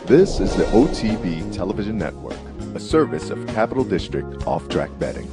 This is the OTB Television Network, a service of Capital District Off-Track Betting.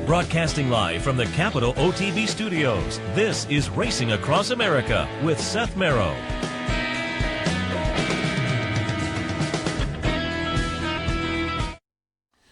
Broadcasting live from the Capital OTB studios, this is Racing Across America with Seth Merrow.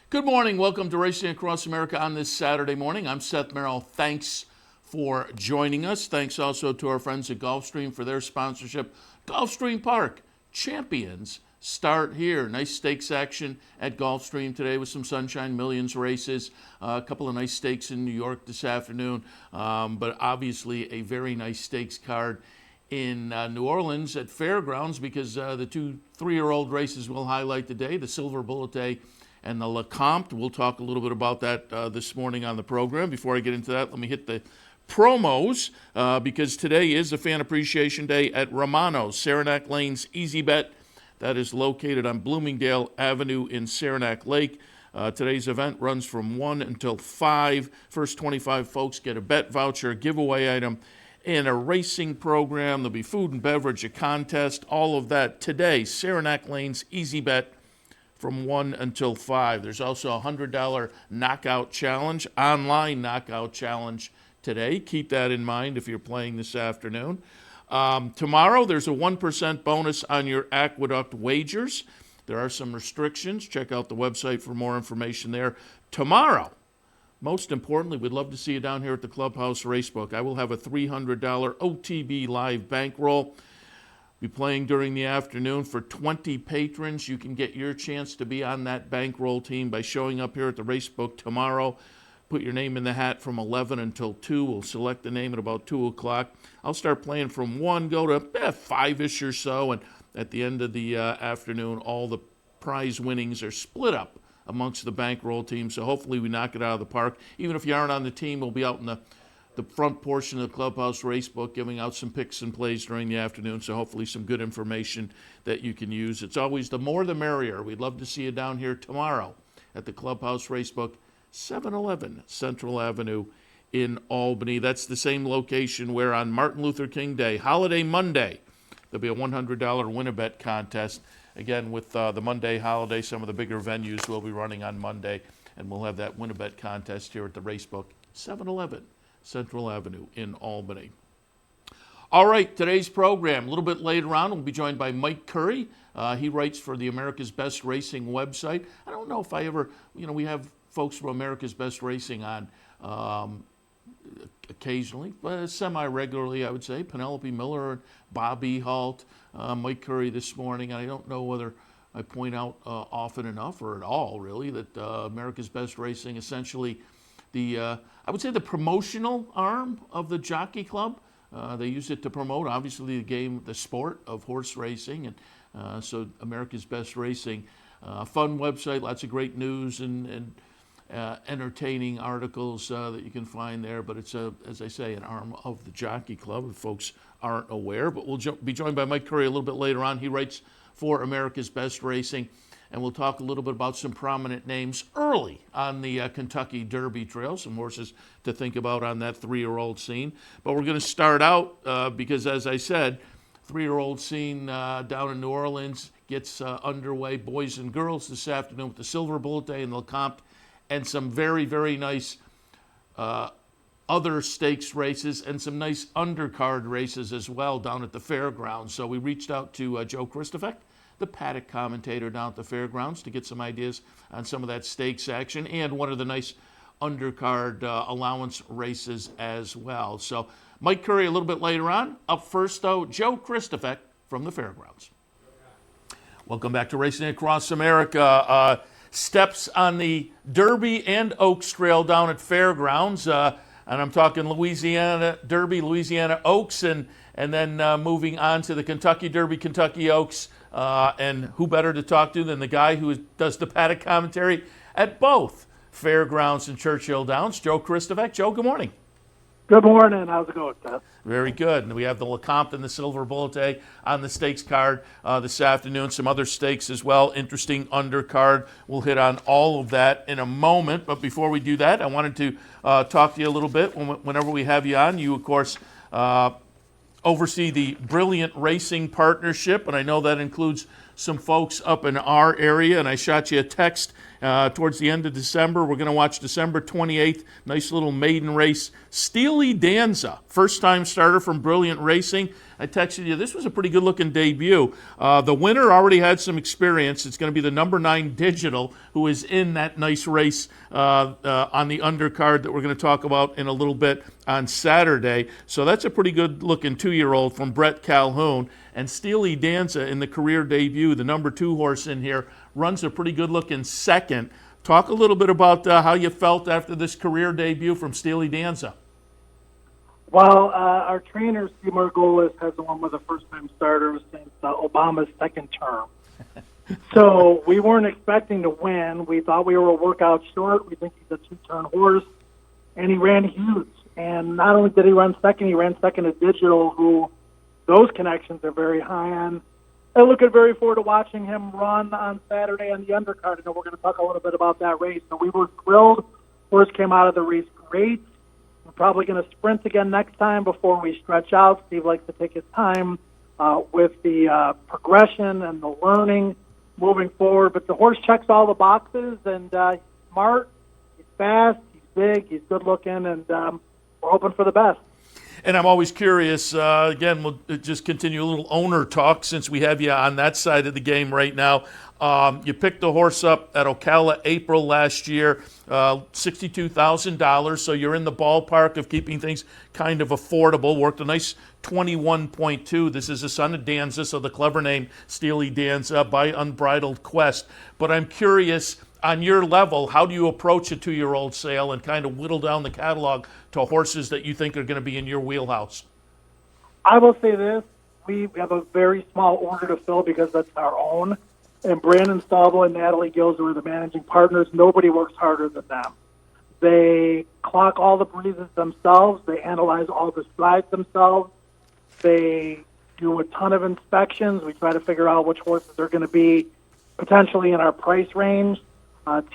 Good morning. Welcome to Racing Across America on this Saturday morning. I'm Seth Merrow. Thanks for joining us. Thanks also to our friends at Gulfstream for their sponsorship. Gulfstream Park, champions start here. Nice stakes action at Gulfstream today with some Sunshine Millions races. A couple of nice stakes in New York this afternoon, but obviously a very nice stakes card in New Orleans at Fairgrounds because the two 3-year-old races we'll highlight today, the Silver Bullet and the LeCompte. We'll talk a little bit about that this morning on the program. Before I get into that, let me hit the promos because today is a Fan Appreciation Day at Romano's, Saranac Lane's Easy Bet. That is located on Bloomingdale Avenue in Saranac Lake. Today's event runs from 1 until 5. First 25 folks get a bet voucher, a giveaway item, and a racing program. There'll be food and beverage, a contest, all of that today. Saranac Lane's Easy Bet from 1 until 5. There's also a $100 knockout challenge, online knockout challenge today. Keep that in mind if you're playing this afternoon. Tomorrow, there's a 1% bonus on your Aqueduct wagers. There are some restrictions. Check out the website for more information there. Tomorrow, most importantly, we'd love to see you down here at the Clubhouse Racebook. I will have a $300 OTB live bankroll. Be playing during the afternoon for 20 patrons. You can get your chance to be on that bankroll team by showing up here at the Racebook tomorrow. Put your name in the hat from 11 until 2. We'll select the name at about 2 o'clock. I'll start playing from 1, go to 5-ish or so, and at the end of the afternoon, all the prize winnings are split up amongst the bankroll team, so hopefully we knock it out of the park. Even if you aren't on the team, we'll be out in the front portion of the Clubhouse Racebook giving out some picks and plays during the afternoon, so hopefully some good information that you can use. It's always the more the merrier. We'd love to see you down here tomorrow at the Clubhouse Racebook, 711 Central Avenue in Albany. That's the same location where on Martin Luther King Day, Holiday Monday, there'll be a $100 win-a-bet contest. Again, with the Monday holiday, some of the bigger venues will be running on Monday, and we'll have that win-a-bet contest here at the Racebook, 711 Central Avenue in Albany. All right, today's program, a little bit later on, we'll be joined by Mike Curry. He writes for the America's Best Racing website. I don't know if I ever, we have folks from America's Best Racing on occasionally, but semi-regularly, I would say. Penelope Miller, Bob Ehalt, Mike Curry this morning. I don't know whether I point out often enough or at all, really, that America's Best Racing, essentially I would say the promotional arm of the Jockey Club. They use it to promote, obviously, the game, the sport of horse racing, and so America's Best Racing. Fun website, lots of great news and entertaining articles that you can find there, but it's, as I say, an arm of the Jockey Club, if folks aren't aware. But we'll be joined by Mike Curry a little bit later on. He writes for America's Best Racing, and we'll talk a little bit about some prominent names early on the Kentucky Derby Trail, some horses to think about on that 3-year-old scene. But we're going to start out because, as I said, 3-year-old scene down in New Orleans gets underway, boys and girls, this afternoon with the Silver Bullet and LeCompte, and some very, very nice other stakes races and some nice undercard races as well down at the fairgrounds. So we reached out to Joe Kristufek, the paddock commentator down at the fairgrounds, to get some ideas on some of that stakes action and one of the nice undercard allowance races as well. So Mike Curry a little bit later on. Up first, though, Joe Kristufek from the Fairgrounds. Welcome back to Racing Across America. Steps on the Derby and Oaks Trail down at Fairgrounds. And I'm talking Louisiana Derby, Louisiana Oaks, and then moving on to the Kentucky Derby, Kentucky Oaks. And who better to talk to than the guy who does the paddock commentary at both Fairgrounds and Churchill Downs, Joe Kristufek. Joe, good morning. Good morning. How's it going, Seth? Very good. And we have the LeCompte and the Silver Bulletin on the stakes card this afternoon. Some other stakes as well. Interesting undercard. We'll hit on all of that in a moment. But before we do that, I wanted to talk to you a little bit. Whenever we have you on, you, of course, oversee the Brilliant Racing Partnership, and I know that includes some folks up in our area, and I shot you a text towards the end of December. We're going to watch December 28th, nice little maiden race. Steely Danza, first-time starter from Brilliant Racing. I texted you, this was a pretty good-looking debut. The winner already had some experience. It's going to be the number 9 Digital, who is in that nice race on the undercard that we're going to talk about in a little bit on Saturday. So that's a pretty good-looking 2-year-old from Brett Calhoun. And Steely Danza in the career debut, the number 2 horse in here, runs a pretty good-looking second. Talk a little bit about how you felt after this career debut from Steely Danza. Well, our trainer, Steve Margolis, has the one with a first-time starter since Obama's second term. So we weren't expecting to win. We thought we were a workout short. We think he's a 2-turn horse, and he ran huge. And not only did he run second, he ran second at Digital, who those connections are very high on. I'm looking very forward to watching him run on Saturday on the undercard. I know we're going to talk a little bit about that race. So we were thrilled. Horse came out of the race great. We're probably going to sprint again next time before we stretch out. Steve likes to take his time with the progression and the learning moving forward. But the horse checks all the boxes, and he's smart, he's fast, he's big, he's good looking, and we're hoping for the best. And I'm always curious, again, we'll just continue a little owner talk since we have you on that side of the game right now. You picked the horse up at Ocala April last year, $62,000, so you're in the ballpark of keeping things kind of affordable. Worked a nice 21.2. This is a son of Danza, so the clever name Steely Danza by Unbridled Quest. But I'm curious, on your level, how do you approach a 2-year-old sale and kind of whittle down the catalog to horses that you think are going to be in your wheelhouse? I will say this. We have a very small order to fill because that's our own. And Brandon Staubel and Natalie Gills, who are the managing partners, nobody works harder than them. They clock all the breezes themselves. They analyze all the strides themselves. They do a ton of inspections. We try to figure out which horses are going to be potentially in our price range.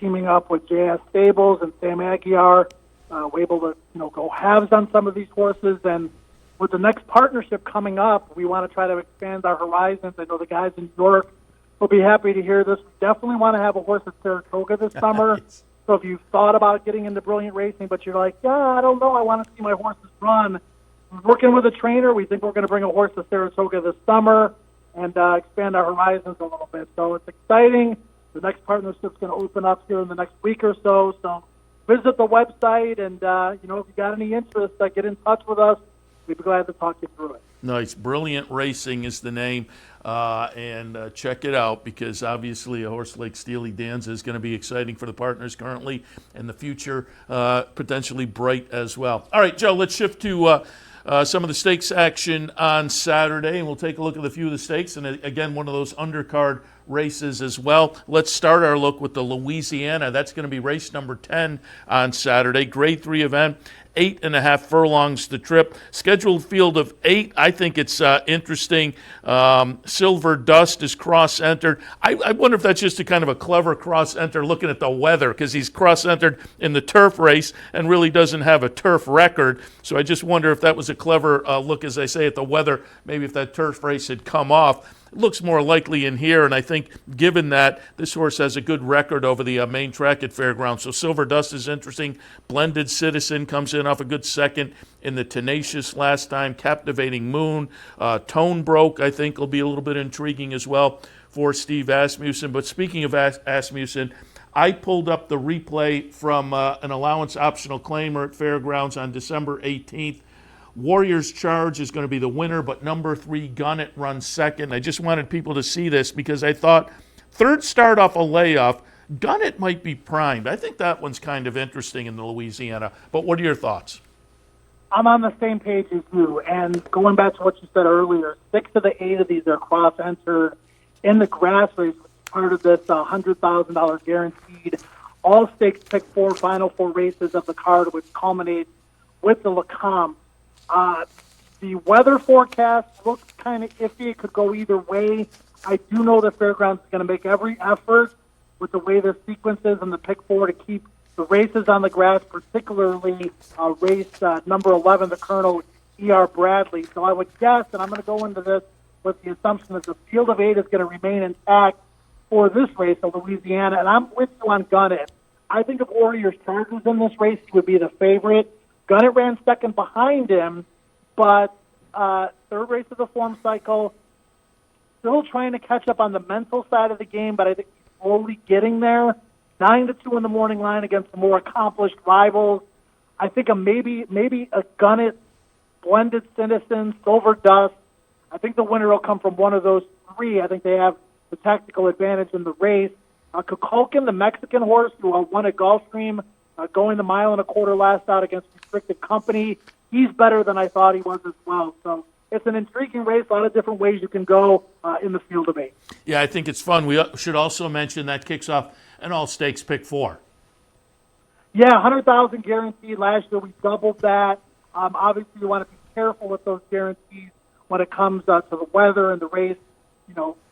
Teaming up with J.S. Stables and Sam Aguiar, we're able to go halves on some of these horses. And with the next partnership coming up, we want to try to expand our horizons. I know the guys in New York will be happy to hear this. We definitely want to have a horse at Saratoga this summer. So if you've thought about getting into Brilliant Racing, but you're like, yeah, I don't know, I want to see my horses run. We're working with a trainer. We think we're going to bring a horse to Saratoga this summer and expand our horizons a little bit. So it's exciting. The next partnership's going to open up here in the next week or so. So visit the website, and if you got any interest, get in touch with us. We'd be glad to talk you through it. Nice. Brilliant Racing is the name, and check it out because obviously a horse like Steely Danza is going to be exciting for the partners currently and the future potentially bright as well. All right, Joe, let's shift to some of the stakes action on Saturday, and we'll take a look at a few of the stakes, and again, one of those undercard races as well. Let's start our look with the Louisiana. That's going to be race number 10 on Saturday. Grade 3 event, 8.5 furlongs the trip. Scheduled field of 8. I think it's interesting. Silver Dust is cross-entered. I wonder if that's just a kind of a clever cross-enter looking at the weather because he's cross-entered in the turf race and really doesn't have a turf record. So I just wonder if that was a clever look, as I say, at the weather, maybe if that turf race had come off. It looks more likely in here, and I think given that this horse has a good record over the main track at Fairgrounds. So Silver Dust is interesting. Blended Citizen comes in off a good second in the Tenacious last time. Captivating Moon. Tone Broke, I think, will be a little bit intriguing as well for Steve Asmussen. But speaking of Asmussen, I pulled up the replay from an allowance optional claimer at Fairgrounds on December 18th. Warriors Charge is going to be the winner, but number 3 Gunnet runs second. I just wanted people to see this because I thought third start off a layoff, Gunnet might be primed. I think that one's kind of interesting in the Louisiana. But what are your thoughts? I'm on the same page as you. And going back to what you said earlier, 6 of the 8 of these are cross-entered in the grass race, which is part of this $100,000 guaranteed all-stakes pick 4 final 4 races of the card, which culminates with the Lecomte. The weather forecast looks kind of iffy. It could go either way. I do know the Fairgrounds is going to make every effort with the way the sequence is and the pick 4 to keep the races on the grass, particularly race number 11, the Colonel E.R. Bradley. So I would guess, and I'm going to go into this with the assumption that the field of 8 is going to remain intact for this race of Louisiana, and I'm with you on Gunnet. I think if Warriors Chargers in this race, he would be the favorite. Gunnet ran second behind him, but third race of the form cycle, still trying to catch up on the mental side of the game, but I think he's slowly getting there. 9-2 in the morning line against the more accomplished rivals. I think maybe a Gunnet, Blended Citizen, Silver Dust. I think the winner will come from one of those 3. I think they have the tactical advantage in the race. Kukulkan, the Mexican horse who won at Gulfstream, going the 1.25 miles last out against Restricted Company. He's better than I thought he was as well. So it's an intriguing race, a lot of different ways you can go in the field of 8. Yeah, I think it's fun. We should also mention that kicks off an all-stakes pick 4. Yeah, 100,000 guaranteed. Last year we doubled that. Obviously, you want to be careful with those guarantees when it comes to the weather and the race,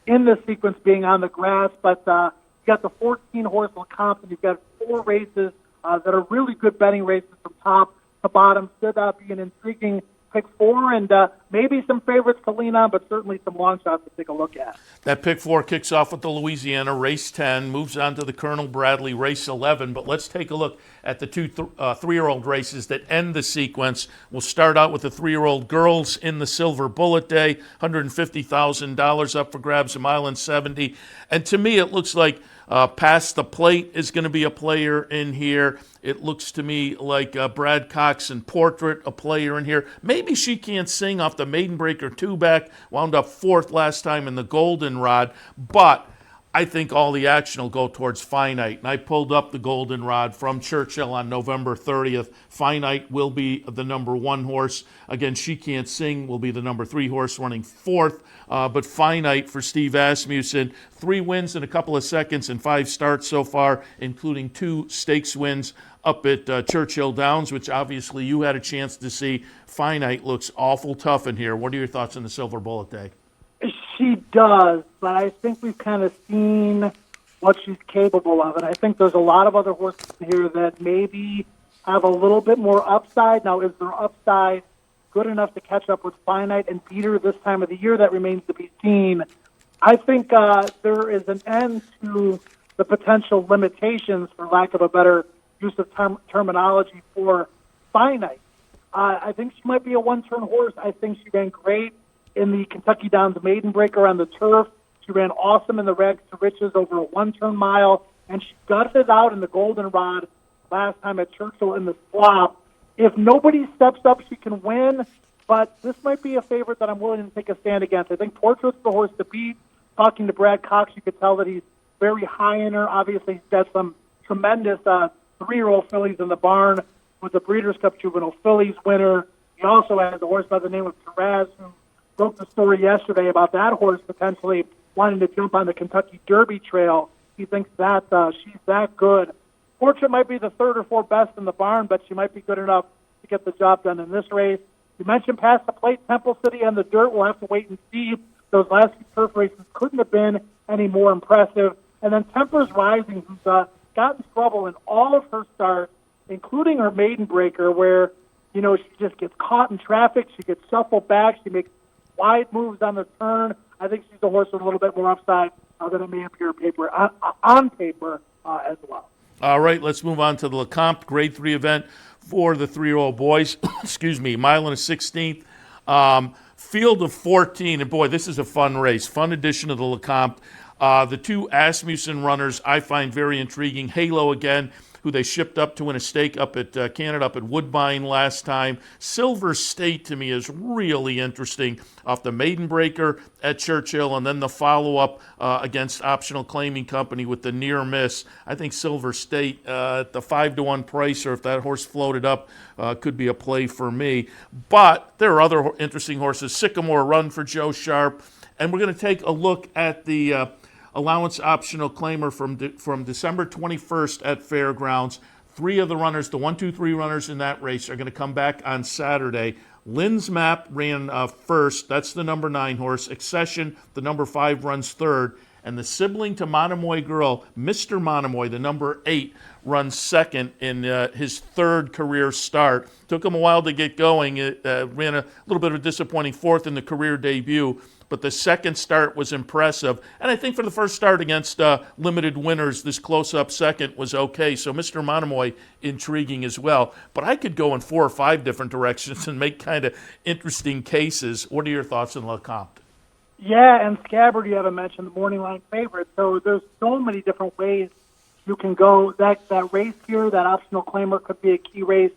in the sequence being on the grass. But you got the 14-horse Lecomte, and you've got 4 races that are really good betting races from top to bottom. Should be an intriguing pick 4, and maybe some favorites to lean on, but certainly some long shots to take a look at. That pick 4 kicks off with the Louisiana, race 10, moves on to the Colonel Bradley, race 11. But let's take a look at the 2 3-year-old races that end the sequence. We'll start out with the 3-year-old girls in the Silver Bullet Day, $150,000 up for grabs, 1.70 miles. And to me, it looks like Past the Plate is going to be a player in here. It looks to me like Brad Cox and Portrait, a player in here. Maybe She Can't Sing off the Maiden Breaker 2-back, wound up 4th last time in the Goldenrod. But I think all the action will go towards Finite. And I pulled up the Goldenrod from Churchill on November 30th. Finite will be the number 1 horse. Again, She Can't Sing will be the number 3 horse running 4th. But Finite for Steve Asmussen, 3 wins in a couple of seconds and 5 starts so far, including 2 stakes wins up at Churchill Downs, which obviously you had a chance to see. Finite looks awful tough in here. What are your thoughts on the Silver Bullet Day? She does, but I think we've kind of seen what she's capable of, and I think there's a lot of other horses here that maybe have a little bit more upside. Now, is their upside good enough to catch up with Finite and beat her this time of the year? That remains to be seen. I think there is an end to the potential limitations, for lack of a better use of terminology, for Finite. I think she might be a one-turn horse. I think she ran great in the Kentucky Downs Maiden Breaker on the turf. She ran awesome in the Rags to Riches over a 1-turn mile, and she gutted it out in the Goldenrod last time at Churchill in the slop. If nobody steps up, she can win, but this might be a favorite that I'm willing to take a stand against. I think Portrait's the horse to beat. Talking to Brad Cox, you could tell that he's very high in her. Obviously, he's got some tremendous 3-year-old fillies in the barn with the Breeders' Cup Juvenile Fillies winner. He also has a horse by the name of Taraz, who broke the story yesterday about that horse potentially wanting to jump on the Kentucky Derby trail. He thinks that she's that good. Portrait might be the 3rd or 4th best in the barn, but she might be good enough to get the job done in this race. You mentioned Past the Plate, Temple City on the dirt. We'll have to wait and see. Those last few turf races couldn't have been any more impressive. And then Temper's Rising, who's got in trouble in all of her starts, including her Maiden Breaker, where, she just gets caught in traffic. She gets shuffled back. She makes wide moves on the turn. I think she's a horse with a little bit more upside than it may appear on paper as well. All right, let's move on to the Lecomte Grade 3 event for the 3-year-old boys. Excuse me, 1.16 miles. Field of 14, and boy, this is a fun race, fun edition of the Lecomte. The two Asmussen runners I find very intriguing. Halo again, who they shipped up to win a stake up at Canada, up at Woodbine last time. Silver State, to me, is really interesting off the maiden breaker at Churchill, and then the follow-up against Optional Claiming Company with the near miss. I think Silver State at the 5-1 price, or if that horse floated up, could be a play for me. But there are other interesting horses. Sycamore Run for Joe Sharp. And we're going to take a look at the allowance optional claimer from December 21st at Fairgrounds. 3 of the runners, the 1, 2, 3 runners in that race, are going to come back on Saturday. Lynn's Map ran first. That's the number 9 horse. Accession, the number 5, runs third. And the sibling to Monomoy Girl, Mr. Monomoy, the number 8, runs second in his third career start. Took him a while to get going. It ran a little bit of a disappointing 4th in the career debut, but the second start was impressive. And I think for the first start against limited winners, this close-up second was okay. So Mr. Monomoy, intriguing as well. But I could go in 4 or 5 different directions and make kind of interesting cases. What are your thoughts on LeCompte? Yeah, and Scabbard, you haven't mentioned, the morning line favorite. So there's so many different ways you can go. That race here, that optional claimer, could be a key race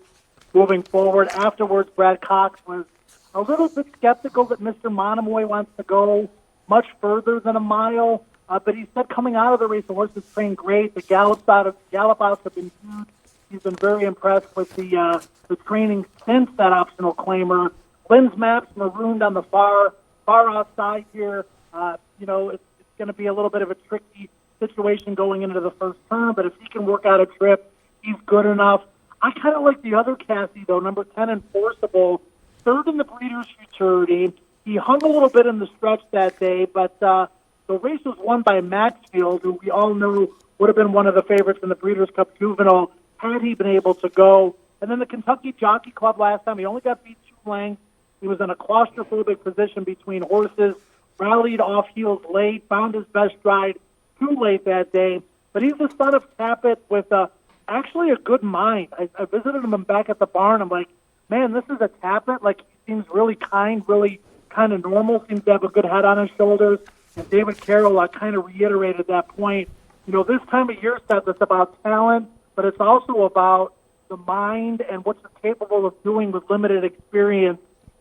moving forward. Afterwards, Brad Cox was a little bit skeptical that Mr. Monomoy wants to go much further than a mile, but he said coming out of the race, the horse is trained great. The gallop outs have been huge. He's been very impressed with the training since that optional claimer. Lynn's Map's marooned on the far outside here. It's going to be a little bit of a tricky situation going into the first turn, but if he can work out a trip, he's good enough. I kind of like the other Cassie, though, number 10, Enforceable, third in the Breeders' Futurity. He hung a little bit in the stretch that day, but the race was won by Maxfield, who we all knew would have been one of the favorites in the Breeders' Cup Juvenile had he been able to go. And then the Kentucky Jockey Club last time, he only got beat 2 lengths. He was in a claustrophobic position between horses, rallied off heels late, found his best stride too late that day. But he's the son of Tapit with actually a good mind. I visited him back at the barn. I'm like, man, this is a Tapit. Like, he seems really kind, really kind of normal, seems to have a good head on his shoulders. And David Carroll kind of reiterated that point. This time of year, Seth, it's about talent, but it's also about the mind and what you're capable of doing with limited experience.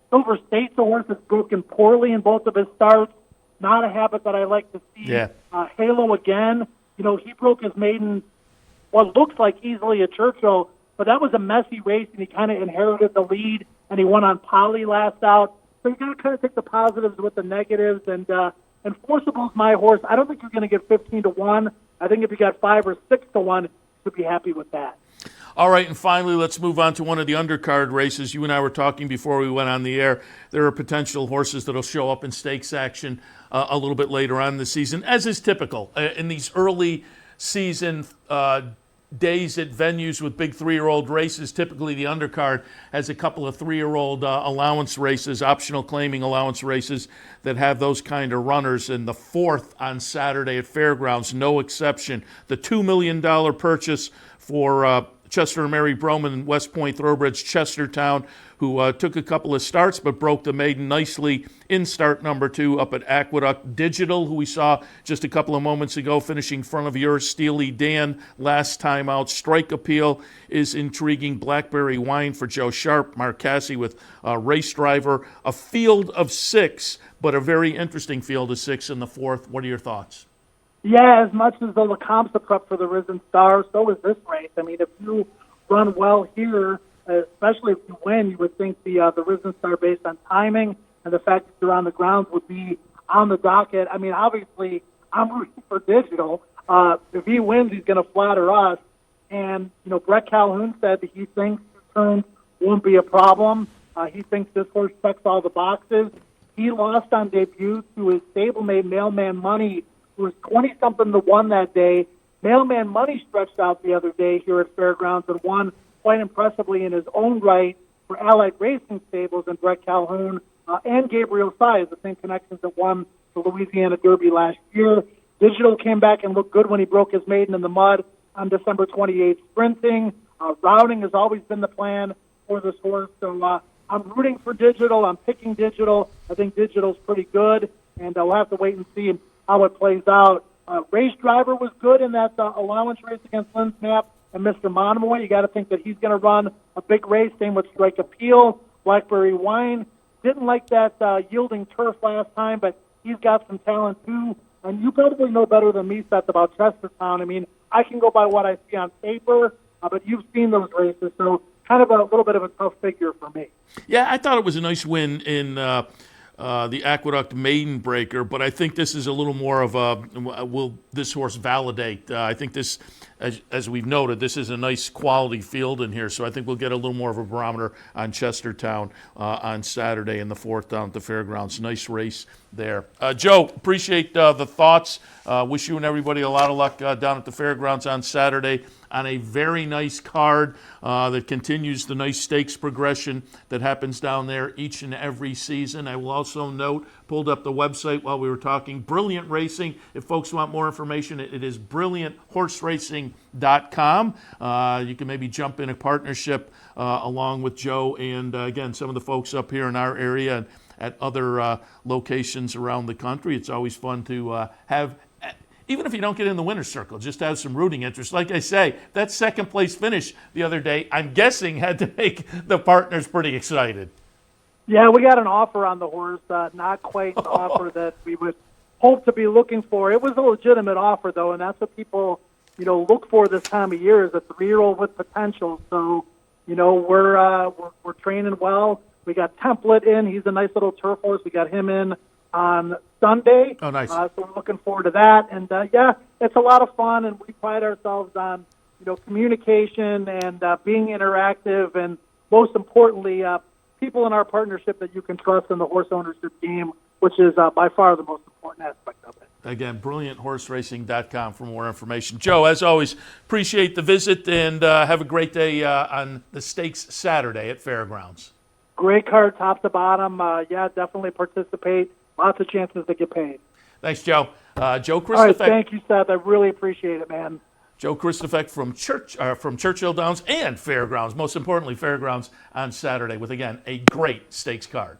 Silver State's a horse that's broken poorly in both of his starts. Not a habit that I like to see. Yeah. Halo again, he broke his maiden, what looks like easily at Churchill, but that was a messy race, and he kind of inherited the lead, and he won on Polly last out. So you got to kind of take the positives with the negatives, and Enforceble's my horse. I don't think you're going to get 15-1. I think if you got 5 or 6-1, you should be happy with that. All right, and finally, let's move on to one of the undercard races. You and I were talking before we went on the air. There are potential horses that will show up in stakes action a little bit later on in the season, as is typical in these early season days at venues with big 3-year-old races. Typically, the undercard has a couple of 3-year-old allowance races, optional claiming allowance races that have those kind of runners. And the 4th on Saturday at Fairgrounds, no exception. The $2 million purchase for Chester and Mary Broman, West Point Thoroughbreds, Chestertown, who took a couple of starts but broke the maiden nicely in start number 2 up at Aqueduct. Digital, who we saw just a couple of moments ago, finishing front of yours, Steely Dan last time out. Strike Appeal is intriguing. Blackberry Wine for Joe Sharp. Mark Cassie with Race Driver. A field of 6, but a very interesting field of 6 in the 4th. What are your thoughts? Yeah, as much as the LeCompte a prep for the Risen Star, so is this race. I mean, if you run well here, especially if you win, you would think the Risen Star, based on timing and the fact that you're on the grounds, would be on the docket. I mean, obviously, I'm rooting for Digital. If he wins, he's going to flatter us. And, Brett Calhoun said that he thinks returns won't be a problem. He thinks this horse checks all the boxes. He lost on debut to his stablemate, Mailman Money, who was 20-something-1 that day. Mailman Money stretched out the other day here at Fairgrounds and won quite impressively in his own right for Allied Racing Stables and Brett Calhoun and Gabriel Size, the same connections that won the Louisiana Derby last year. Digital came back and looked good when he broke his maiden in the mud on December 28th sprinting. Routing has always been the plan for this horse, so I'm rooting for Digital. I'm picking Digital. I think Digital's pretty good, and we'll have to wait and see how it plays out. Race Driver was good in that allowance race against Lynn Snap and Mr. Monomoy. You got to think that he's going to run a big race. Same with Strike Appeal. Blackberry Wine didn't like that yielding turf last time, but he's got some talent too. And you probably know better than me, Seth, about Chestertown. I mean, I can go by what I see on paper, but you've seen those races, so kind of a little bit of a tough figure for me. Yeah, I thought it was a nice win in the Aqueduct Maiden Breaker, but I think this is a little more of a, will this horse validate? I think this, as we've noted, this is a nice quality field in here, so I think we'll get a little more of a barometer on Chestertown on Saturday in the 4th down at the fairgrounds. Nice race there. Joe, appreciate the thoughts. Wish you and everybody a lot of luck down at the fairgrounds on Saturday on a very nice card that continues the nice stakes progression that happens down there each and every season. I will also note, pulled up the website while we were talking, Brilliant Racing. If folks want more information, it is brillianthorseracing.com. You can maybe jump in a partnership along with Joe and, again, some of the folks up here in our area and at other locations around the country. It's always fun to have, even if you don't get in the winner's circle, just have some rooting interest. Like I say, that second place finish the other day, I'm guessing, had to make the partners pretty excited. Yeah, we got an offer on the horse, not quite the offer that we would hope to be looking for. It was a legitimate offer, though, and that's what people, look for this time of year, is a 3-year-old with potential. So, we're training well. We got Template in. He's a nice little turf horse. We got him in on Sunday. Oh, nice. So we're looking forward to that. And, it's a lot of fun, and we pride ourselves on, communication and being interactive, and most importantly, people in our partnership that you can trust in the horse ownership game, which is by far the most important aspect of it. Again, brillianthorseracing.com for more information. Joe, as always, appreciate the visit, and have a great day on the Stakes Saturday at Fairgrounds. Great card, top to bottom. Definitely participate. Lots of chances to get paid. Thanks, Joe. Joe Kristufek. All right, thank you, Seth. I really appreciate it, man. Joe Kristufek from Churchill Downs and Fairgrounds, most importantly, Fairgrounds on Saturday with, again, a great stakes card.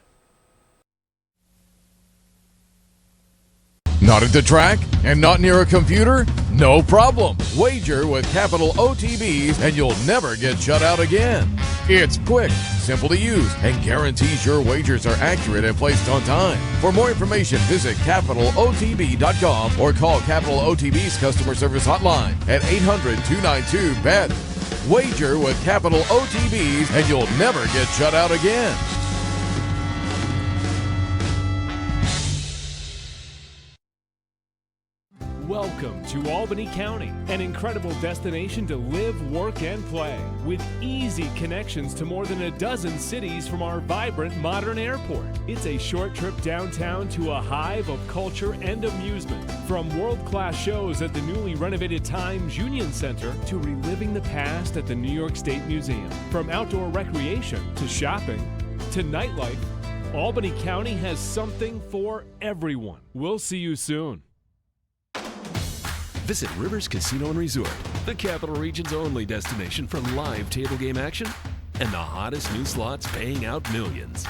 Not at the track and not near a computer? No problem. Wager with capital OTBs and you'll never get shut out again. It's quick, simple to use, and guarantees your wagers are accurate and placed on time. For more information, visit capitalotb.com or call Capital OTB's customer service hotline at 800-292-BET. Wager with capital OTBs and you'll never get shut out again. Welcome to Albany County, an incredible destination to live, work, and play, with easy connections to more than a dozen cities from our vibrant modern airport. It's a short trip downtown to a hive of culture and amusement, from world-class shows at the newly renovated Times Union Center to reliving the past at the New York State Museum. From outdoor recreation to shopping to nightlife, Albany County has something for everyone. We'll see you soon. Visit Rivers Casino and Resort, the Capital Region's only destination for live table game action and the hottest new slots paying out millions.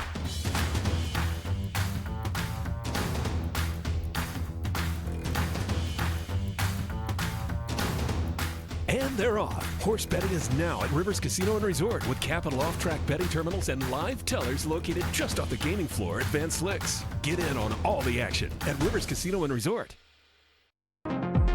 And they're off. Horse betting is now at Rivers Casino and Resort with Capital off-track betting terminals and live tellers located just off the gaming floor at Van Slicks. Get in on all the action at Rivers Casino and Resort.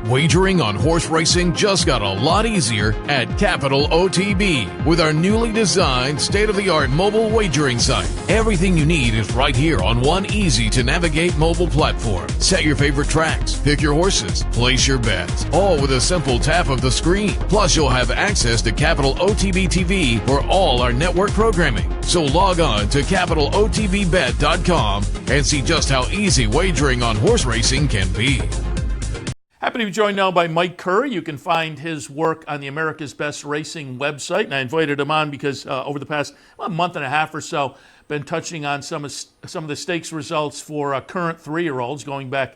Wagering on horse racing just got a lot easier at Capital OTB with our newly designed state-of-the-art mobile wagering site. Everything you need is right here on one easy-to-navigate mobile platform. Set your favorite tracks, pick your horses, place your bets, all with a simple tap of the screen. Plus, you'll have access to Capital OTB TV for all our network programming. So log on to capitalotbbet.com and see just how easy wagering on horse racing can be. Happy to be joined now by Mike Kerr. You can find his work on the America's Best Racing website, and I invited him on because over the past month and a half or so, been touching on some of the stakes results for current 3-year-olds going back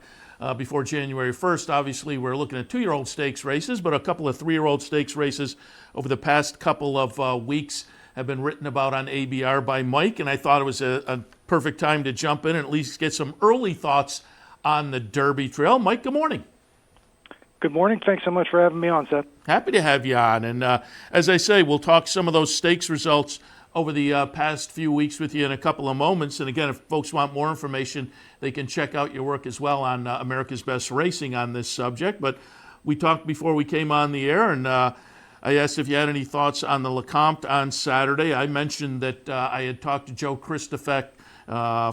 before January 1st. Obviously, we're looking at 2-year-old stakes races, but a couple of 3-year-old stakes races over the past couple of weeks have been written about on ABR by Mike, and I thought it was a perfect time to jump in and at least get some early thoughts on the Derby Trail. Mike, good morning. Good morning. Thanks so much for having me on, Seth. Happy to have you on. And as I say, we'll talk some of those stakes results over the past few weeks with you in a couple of moments. And again, if folks want more information, they can check out your work as well on America's Best Racing on this subject. But we talked before we came on the air, and I asked if you had any thoughts on the Lecomte on Saturday. I mentioned that I had talked to Joe Kristufek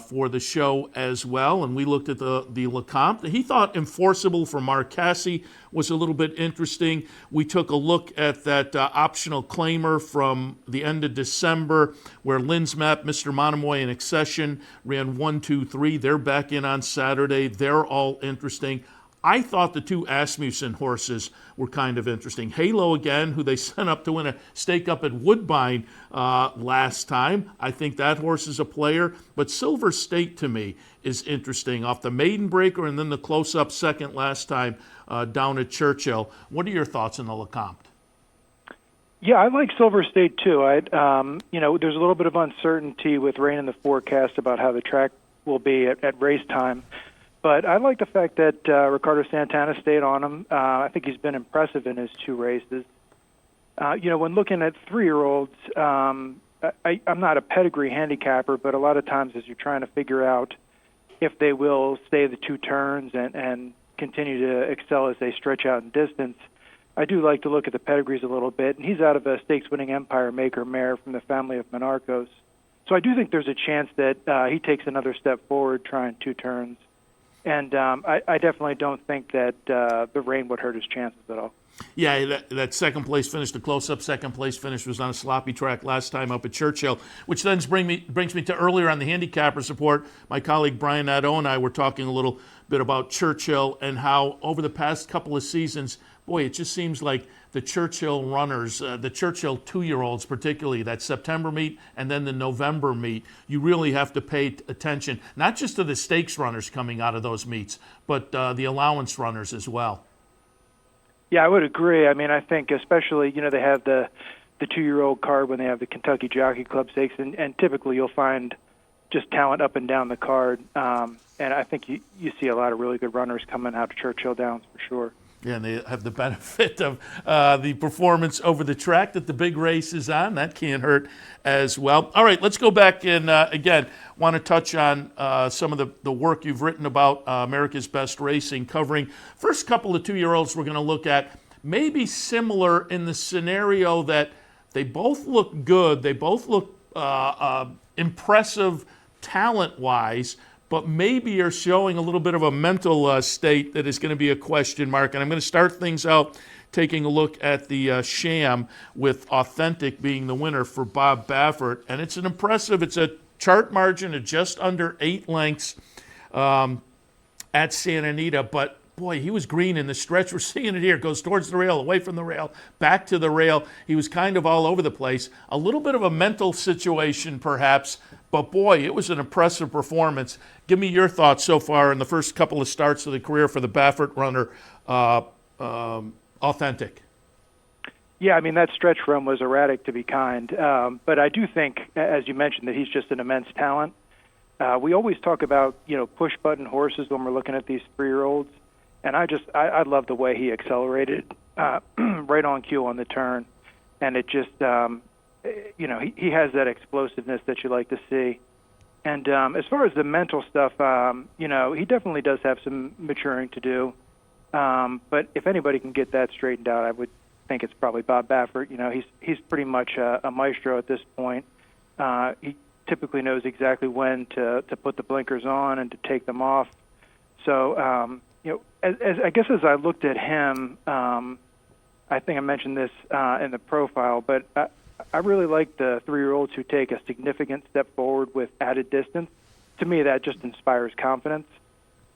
for the show as well, and we looked at the Lecomte. He thought Enforceable for Mark Casse was a little bit interesting. We took a look at that optional claimer from the end of December where Linsmap, Mr. Monomoy, and Accession ran 1, 2, 3. They're back in on Saturday. They're all interesting. I thought the two Asmussen horses were kind of interesting. Halo again, who they sent up to win a stake up at Woodbine last time. I think that horse is a player. But Silver State to me is interesting off the maiden breaker and then the close-up second last time down at Churchill. What are your thoughts on the Lecomte? Yeah, I like Silver State too. There's a little bit of uncertainty with rain in the forecast about how the track will be at race time. But I like the fact that Ricardo Santana stayed on him. I think he's been impressive in his 2 races. When looking at 3-year-olds, I'm not a pedigree handicapper, but a lot of times as you're trying to figure out if they will stay the 2 turns and continue to excel as they stretch out in distance, I do like to look at the pedigrees a little bit. And he's out of a stakes-winning Empire Maker mare from the family of Monarchos. So I do think there's a chance that he takes another step forward trying 2 turns. And I definitely don't think that the rain would hurt his chances at all. Yeah, that second place finish, the close-up second place finish was on a sloppy track last time up at Churchill, which then brings me to earlier on the Handicappers Report. My colleague Brian Nadeau and I were talking a little bit about Churchill and how over the past couple of seasons, boy, it just seems like the Churchill runners, the Churchill 2-year-olds particularly, that September meet and then the November meet, you really have to pay attention, not just to the stakes runners coming out of those meets, but the allowance runners as well. Yeah, I would agree. I mean, I think especially, they have the 2-year-old card when they have the Kentucky Jockey Club Stakes, and typically you'll find just talent up and down the card. And I think you see a lot of really good runners coming out of Churchill Downs for sure. Yeah, and they have the benefit of the performance over the track that the big race is on. That can't hurt as well. All right, let's go back and, again, want to touch on some of the work you've written about America's Best Racing, covering first couple of 2-year-olds we're going to look at, maybe similar in the scenario that they both look good, they both look impressive talent-wise, but maybe are showing a little bit of a mental state that is going to be a question mark. And I'm going to start things out taking a look at the Sham with Authentic being the winner for Bob Baffert. And it's a chart margin of just under 8 lengths at Santa Anita, but boy, he was green in the stretch. We're seeing it here. Goes towards the rail, away from the rail, back to the rail. He was kind of all over the place. A little bit of a mental situation, perhaps, but boy, it was an impressive performance. Give me your thoughts so far in the first couple of starts of the career for the Baffert runner, Authentic. Yeah, I mean, that stretch run was erratic, to be kind. But I do think, as you mentioned, that he's just an immense talent. We always talk about, push-button horses when we're looking at these 3-year-olds. And I love the way he accelerated right on cue on the turn. And it just, he has that explosiveness that you like to see. And as far as the mental stuff, he definitely does have some maturing to do. But if anybody can get that straightened out, I would think it's probably Bob Baffert. He's pretty much a maestro at this point. He typically knows exactly when to put the blinkers on and to take them off. So, as I looked at him, I think I mentioned this in the profile, but I really like the 3-year-olds who take a significant step forward with added distance. To me, that just inspires confidence.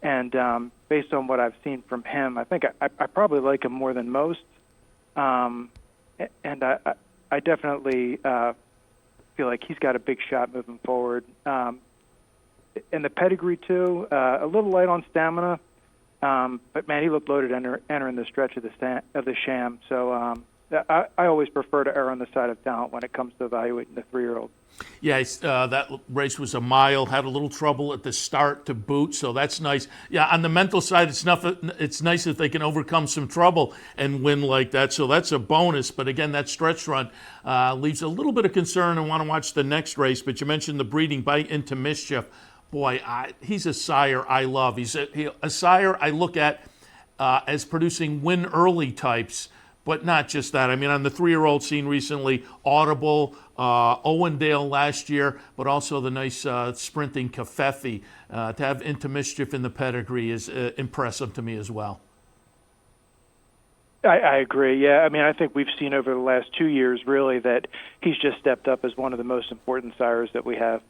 And based on what I've seen from him, I think I probably like him more than most. And I definitely feel like he's got a big shot moving forward. And the pedigree, too, a little light on stamina. But, man, he looked loaded entering the stretch of the Sham. So I always prefer to err on the side of talent when it comes to evaluating the 3-year-old. Yeah, that race was a mile, had a little trouble at the start to boot, so that's nice. Yeah, on the mental side, it's nice if they can overcome some trouble and win like that, so that's a bonus. But again, that stretch run leaves a little bit of concern. I want to watch the next race, but you mentioned the breeding by Into Mischief. Boy, he's a sire I love. He's a sire I look at as producing win early types. But not just that. I mean, on the 3-year-old scene recently, Audible, Owendale last year, but also the nice sprinting Cafefe. To have Into Mischief in the pedigree is impressive to me as well. I agree. Yeah, I mean, I think we've seen over the last 2 years, really, that he's just stepped up as one of the most important sires that we have.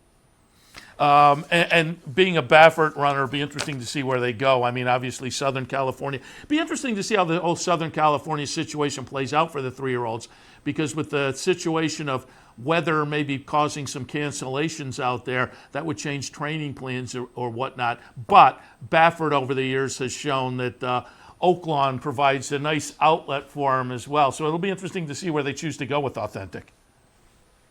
And being a Baffert runner, it'd be interesting to see where they go. I mean, obviously, Southern California. It'd be interesting to see how the whole Southern California situation plays out for the 3-year-olds, because with the situation of weather maybe causing some cancellations out there, that would change training plans or whatnot. But Baffert over the years has shown that Oaklawn provides a nice outlet for him as well. So it'll be interesting to see where they choose to go with Authentic.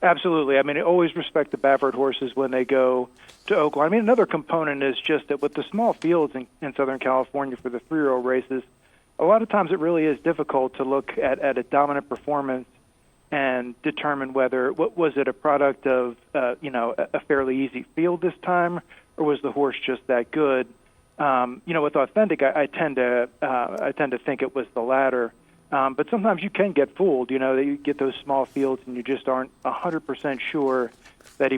Absolutely. I mean, I always respect the Baffert horses when they go to Oaklawn. I mean, another component is just that with the small fields in Southern California for the 3-year-old races, a lot of times it really is difficult to look at a dominant performance and determine whether, was it a product of, a fairly easy field this time, or was the horse just that good? With Authentic, I tend to think it was the latter. But sometimes you can get fooled, that you get those small fields and you just aren't 100% sure that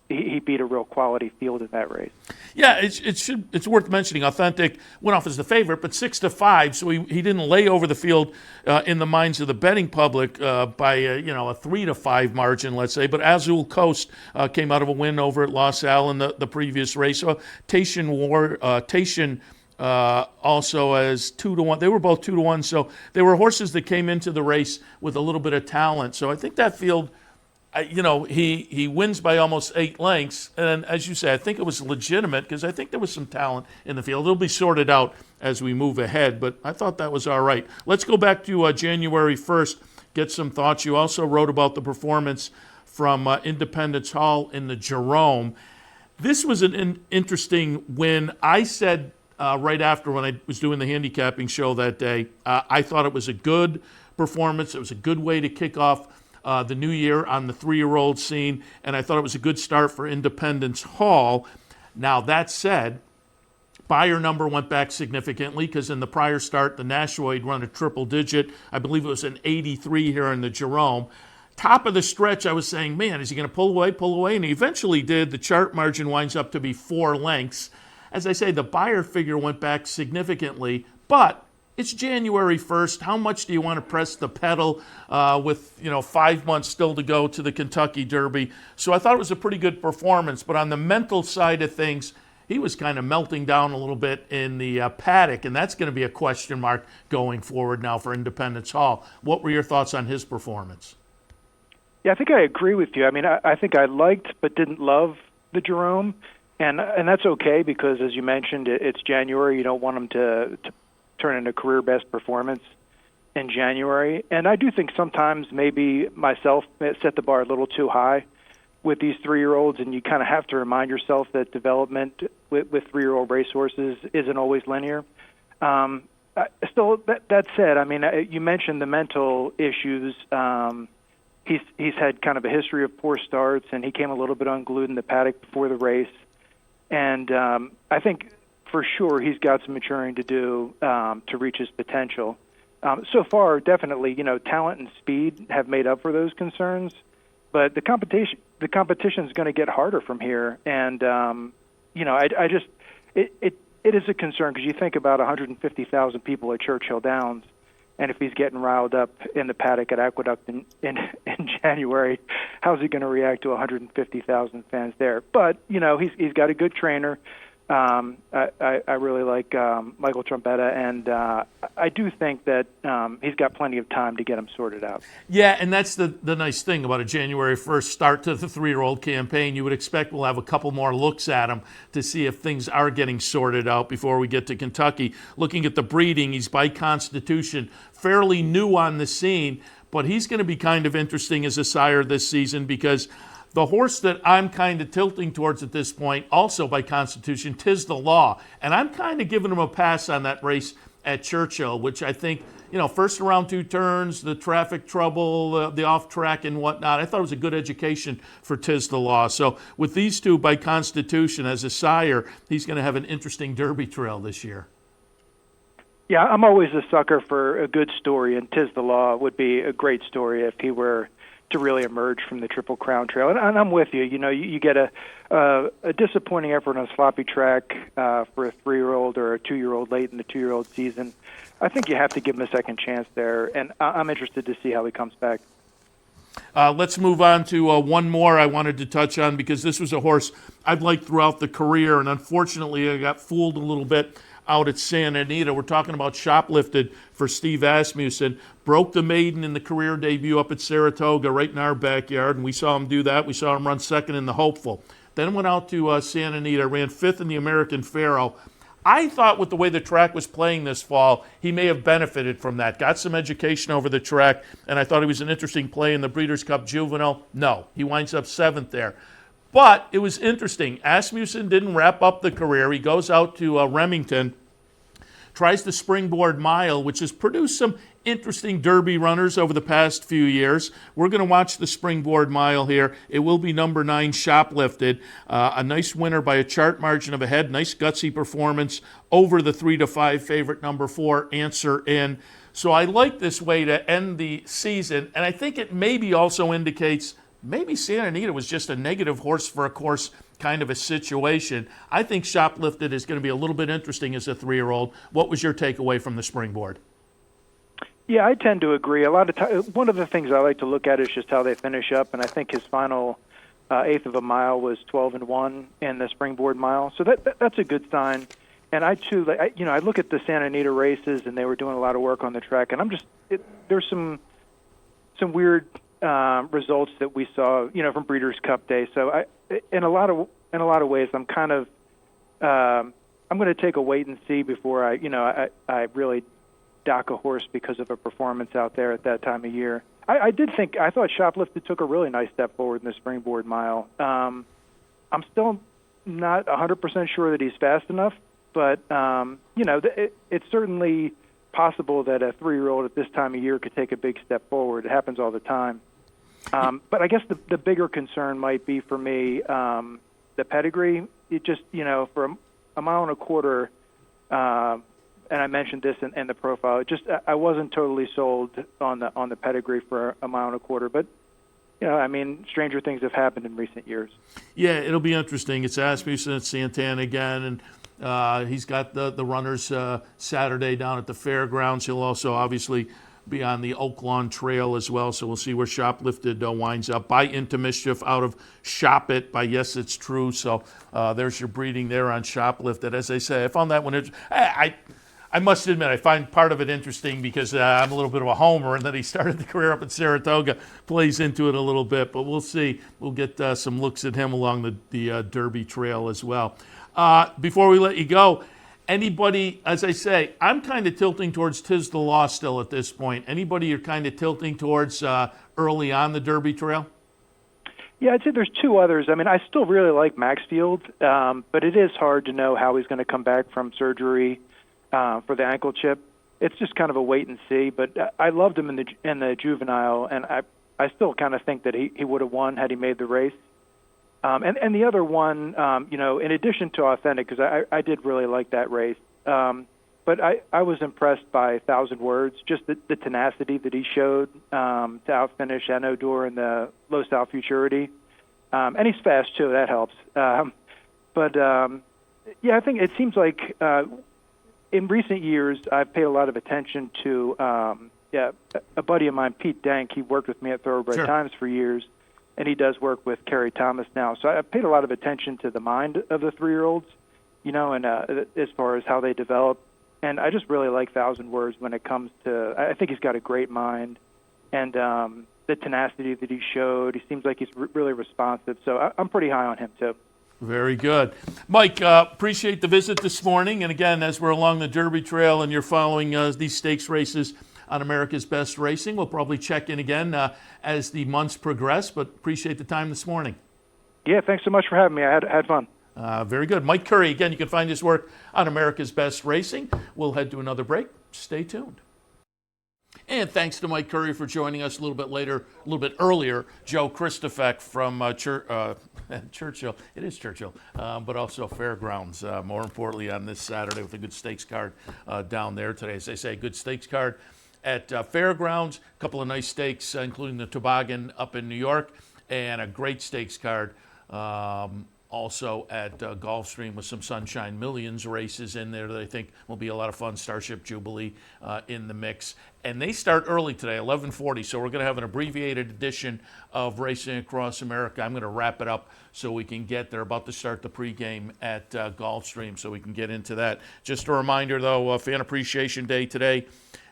he beat a real quality field in that race. Yeah, it's worth mentioning. Authentic went off as the favorite, but 6-5, so he didn't lay over the field in the minds of the betting public by a 3-5 margin, let's say. But Azul Coast came out of a win over at Los Al in the previous race. So Taishan also as 2-1. They were both 2-1, so they were horses that came into the race with a little bit of talent. So I think that field, he wins by almost 8 lengths. And as you say, I think it was legitimate because I think there was some talent in the field. It'll be sorted out as we move ahead, but I thought that was all right. Let's go back to January 1st, get some thoughts. You also wrote about the performance from Independence Hall in the Jerome. This was an interesting win. I said right after when I was doing the handicapping show that day, I thought it was a good performance. It was a good way to kick off the new year on the 3-year-old scene, and I thought it was a good start for Independence Hall. Now, that said, buyer number went back significantly because in the prior start, the Nashua had run a triple digit. I believe it was an 83 here in the Jerome. Top of the stretch, I was saying, man, is he going to pull away? And he eventually did. The chart margin winds up to be 4 lengths. As I say, the buyer figure went back significantly, but it's January 1st. How much do you want to press the pedal with 5 months still to go to the Kentucky Derby? So I thought it was a pretty good performance, but on the mental side of things, he was kind of melting down a little bit in the paddock, and that's going to be a question mark going forward now for Independence Hall. What were your thoughts on his performance? Yeah, I think I agree with you. I mean, I think I liked but didn't love the Jerome. And that's okay because, as you mentioned, it's January. You don't want them to turn in a career best performance in January. And I do think sometimes maybe myself set the bar a little too high with these 3-year-olds, and you kind of have to remind yourself that development with 3-year-old racehorses isn't always linear. Still, that said, I mean, you mentioned the mental issues. He's had kind of a history of poor starts, and he came a little bit unglued in the paddock before the race. And I think for sure he's got some maturing to do to reach his potential. So far, definitely, talent and speed have made up for those concerns. But the competition is going to get harder from here. And, it is a concern because you think about 150,000 people at Churchill Downs. And if he's getting riled up in the paddock at Aqueduct in January, how's he going to react to 150,000 fans there? But, he's got a good trainer. I really like Michael Trombetta, and I do think that he's got plenty of time to get him sorted out. Yeah, and that's the nice thing about a January 1st start to the 3-year-old campaign. You would expect we'll have a couple more looks at him to see if things are getting sorted out before we get to Kentucky. Looking at the breeding, he's by constitution fairly new on the scene, but he's going to be kind of interesting as a sire this season because the horse that I'm kind of tilting towards at this point, also by constitution, Tis the Law. And I'm kind of giving him a pass on that race at Churchill, which I think, first around 2 turns, the traffic trouble, the off track and whatnot, I thought it was a good education for Tis the Law. So with these two by constitution as a sire, he's going to have an interesting Derby trail this year. Yeah, I'm always a sucker for a good story, and Tis the Law would be a great story if he were to really emerge from the Triple Crown Trail. And I'm with you. You get a disappointing effort on a sloppy track for a 3-year-old or a 2-year-old late in the 2-year-old season. I think you have to give him a second chance there, and I'm interested to see how he comes back. Let's move on to one more I wanted to touch on because this was a horse I've liked throughout the career, and unfortunately I got fooled a little bit out at Santa Anita. We're talking about Shoplifted for Steve Asmussen. Broke the maiden in the career debut up at Saratoga right in our backyard, and we saw him do that. We saw him run second in the Hopeful. Then went out to Santa Anita, ran 5th in the American Pharoah. I thought with the way the track was playing this fall, he may have benefited from that. Got some education over the track, and I thought he was an interesting play in the Breeders' Cup Juvenile. No, he winds up 7th there. But it was interesting. Asmussen didn't wrap up the career. He goes out to Remington, tries the Springboard Mile, which has produced some interesting Derby runners over the past few years. We're going to watch the Springboard Mile here. It will be number 9, Shoplifted. A nice winner by a chart margin of a head. Nice gutsy performance over the 3-5 favorite number 4, Answer In. So I like this way to end the season, and I think it maybe also indicates maybe Santa Anita was just a negative horse for a course kind of a situation. I think Shoplifted is going to be a little bit interesting as a 3-year-old. What was your takeaway from the Springboard? Yeah, I tend to agree. A lot of one of the things I like to look at is just how they finish up, and I think his final 1/8 of a mile was 12-1 in the Springboard Mile, so that's a good sign. And I too, I look at the Santa Anita races, and they were doing a lot of work on the track, and there's some weird results that we saw, from Breeders' Cup Day. So in a lot of ways, I'm kind of I'm going to take a wait and see before I really dock a horse because of a performance out there at that time of year. I thought Shoplifted took a really nice step forward in the Springboard Mile. I'm still not 100% sure that he's fast enough, but it's certainly possible that a 3-year-old at this time of year could take a big step forward. It happens all the time. But I guess the bigger concern might be for me the pedigree. It just, for a 1.25 miles, and I mentioned this in the profile. I wasn't totally sold on the pedigree for a 1.25 miles, but stranger things have happened in recent years. Yeah, it'll be interesting. It's Asmussen at Santana again, and he's got the runners Saturday down at the fairgrounds. He'll also obviously be on the Oak Lawn Trail as well, so we'll see where Shoplifted winds up. By Into Mischief out of Shop It by Yes It's True. So there's your breeding there on Shoplifted. As I say, I found that one I must admit, I find part of it interesting because I'm a little bit of a homer, and that he started the career up at Saratoga plays into it a little bit. But we'll see. We'll get some looks at him along the Derby Trail as well. Before we let you go, anybody, as I say, I'm kind of tilting towards Tis the Law still at this point. Anybody you're kind of tilting towards early on the Derby Trail? Yeah, I'd say there's 2 others. I still really like Maxfield, but it is hard to know how he's going to come back from surgery for the ankle chip. It's just kind of a wait and see. But I loved him in the juvenile, and I still kind of think that he would have won had he made the race. And the other one, in addition to Authentic, because I did really like that race, but I was impressed by 1,000 Words, just the tenacity that he showed to outfinish Enodor in the Low South Futurity. And he's fast, too. That helps. I think it seems like in recent years I've paid a lot of attention to a buddy of mine, Pete Dank. He worked with me at Thoroughbred Times for years, and he does work with Kerry Thomas now. So I've paid a lot of attention to the mind of the 3-year-olds, and as far as how they develop. And I just really like 1,000 Words when it comes to, I think he's got a great mind. And the tenacity that he showed, he seems like he's really responsive. So I'm pretty high on him, too. Very good. Mike, appreciate the visit this morning. And again, as we're along the Derby Trail and you're following these stakes races on America's Best Racing. We'll probably check in again as the months progress, but appreciate the time this morning. Yeah, thanks so much for having me. I had fun. Very good. Mike Curry, again, you can find his work on America's Best Racing. We'll head to another break. Stay tuned. And thanks to Mike Curry for joining us a little bit earlier. Joe Kristufek from Churchill. It is Churchill, but also Fairgrounds. More importantly, on this Saturday with a good stakes card down there today. As they say, good stakes card at Fairgrounds. A couple of nice stakes, including the Toboggan up in New York, and a great stakes card also at Gulfstream with some Sunshine Millions races in there that I think will be a lot of fun. Starship Jubilee in the mix. And they start early today, 11:40, so we're going to have an abbreviated edition of Racing Across America. I'm going to wrap it up so we can get there. About to start the pregame at Gulfstream, so we can get into that. Just a reminder, though, Fan Appreciation Day today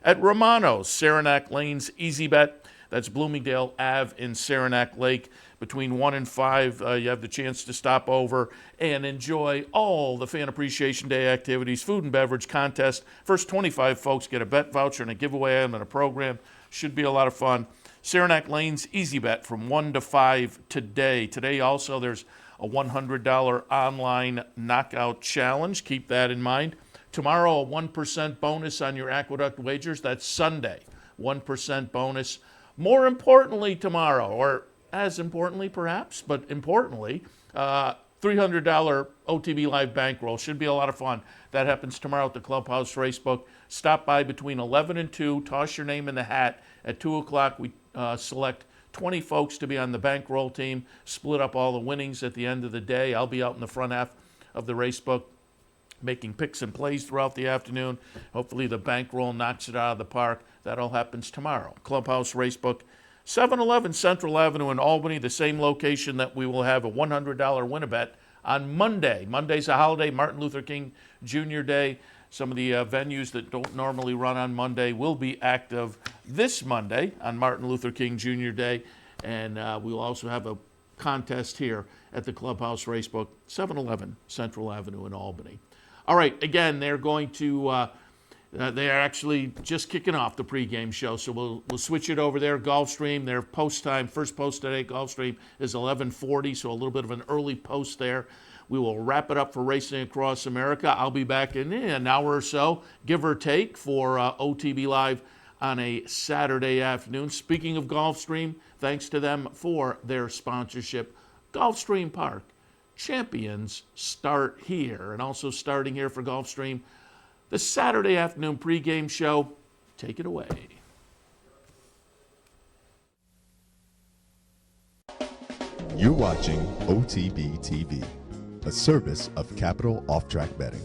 at Romano's, Saranac Lane's Easy Bet. That's Bloomingdale Ave in Saranac Lake. Between 1 and 5, you have the chance to stop over and enjoy all the Fan Appreciation Day activities, food and beverage contest. First 25 folks get a bet voucher and a giveaway item and a program. Should be a lot of fun. Saranac Lane's Easy Bet from 1 to 5 today. Today also there's a $100 online knockout challenge. Keep that in mind. Tomorrow a 1% bonus on your Aqueduct wagers. That's Sunday. 1% bonus. More importantly tomorrow, or as importantly perhaps, but importantly, $300 OTB Live bankroll. Should be a lot of fun. That happens tomorrow at the Clubhouse Racebook. Stop by between 11 and 2. Toss your name in the hat. At 2 o'clock, we select 20 folks to be on the bankroll team, split up all the winnings at the end of the day. I'll be out in the front half of the Racebook making picks and plays throughout the afternoon. Hopefully the bankroll knocks it out of the park. That all happens tomorrow. Clubhouse Racebook, 711 Central Avenue in Albany, the same location that we will have a $100 win-a-bet on Monday. Monday's a holiday, Martin Luther King Jr. Day. Some of the venues that don't normally run on Monday will be active this Monday on Martin Luther King Jr. Day. And we'll also have a contest here at the Clubhouse Racebook, 711 Central Avenue in Albany. All right, again, they're going to... they are actually just kicking off the pregame show, so we'll switch it over there. Gulfstream, their post time, first post today, Gulfstream is 11:40, so a little bit of an early post there. We will wrap it up for Racing Across America. I'll be back in an hour or so, give or take, for OTB Live on a Saturday afternoon. Speaking of Gulfstream, thanks to them for their sponsorship. Gulfstream Park, champions start here, and also starting here for Gulfstream, the Saturday afternoon pregame show. Take it away. You're watching OTB TV, a service of Capital Off Track Betting.